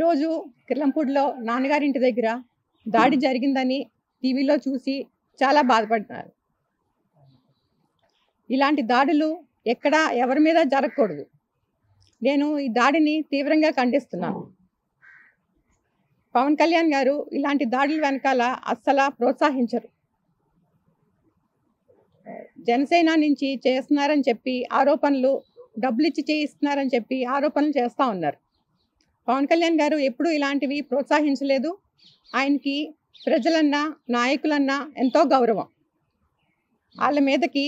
రోజు కిర్లంపూడిలో నాన్నగారింటి దగ్గర దాడి జరిగిందని టీవీలో చూసి చాలా బాధపడ్డారు. ఇలాంటి దాడులు ఎక్కడ ఎవరి మీద జరగకూడదు. నేను ఈ దాడిని తీవ్రంగా ఖండిస్తున్నాను. పవన్ కళ్యాణ్ గారు ఇలాంటి దాడుల వెనకాల అస్సలు ప్రోత్సహించరు. జనసేన నుంచి చేస్తున్నారని చెప్పి ఆరోపణలు, డబ్బులు ఇచ్చి చేయిస్తున్నారని చెప్పి ఆరోపణలు చేస్తూ ఉన్నారు. పవన్ కళ్యాణ్ గారు ఎప్పుడూ ఇలాంటివి ప్రోత్సహించలేదు. ఆయనకి ప్రజలన్నా నాయకులన్నా ఎంతో గౌరవం. వాళ్ళ మీదకి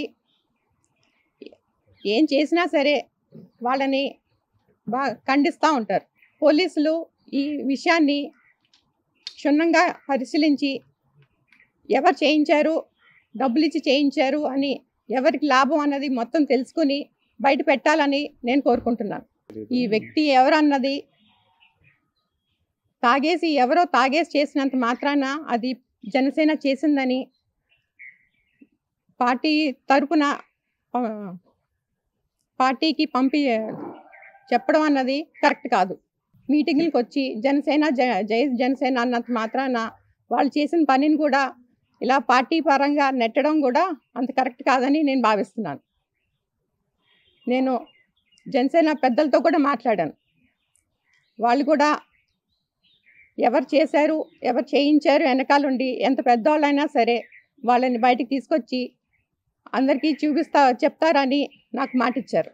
ఏం చేసినా సరే వాళ్ళని ఖండిస్తూ ఉంటారు. పోలీసులు ఈ విషయాన్ని క్షుణ్ణంగా పరిశీలించి ఎవరు చేయించారు, డబ్బులు ఇచ్చి చేయించారు అని, ఎవరికి లాభం అన్నది మొత్తం తెలుసుకుని బయట పెట్టాలని నేను కోరుకుంటున్నాను. ఈ వ్యక్తి ఎవరన్నది ఎవరో తాగేసి చేసినంత మాత్రాన అది జనసేన చేసిందని పార్టీ తరపున పార్టీకి చెప్పడం అన్నది కరెక్ట్ కాదు. మీటింగ్లకు వచ్చి జనసేన జై జనసేన అన్నంత మాత్రాన వాళ్ళు చేసిన పనిని కూడా ఇలా పార్టీ పరంగా నెట్టడం కూడా అంత కరెక్ట్ కాదని నేను భావిస్తున్నాను. నేను జనసేన పెద్దలతో కూడా మాట్లాడాను. వాళ్ళు కూడా ఎవరు చేశారు, ఎవరు చేయించారు వెనకాలండి ఎంత పెద్దవాళ్ళైనా సరే వాళ్ళని బయటికి తీసుకొచ్చి అందరికీ చెప్తారని నాకు మాట ఇచ్చారు.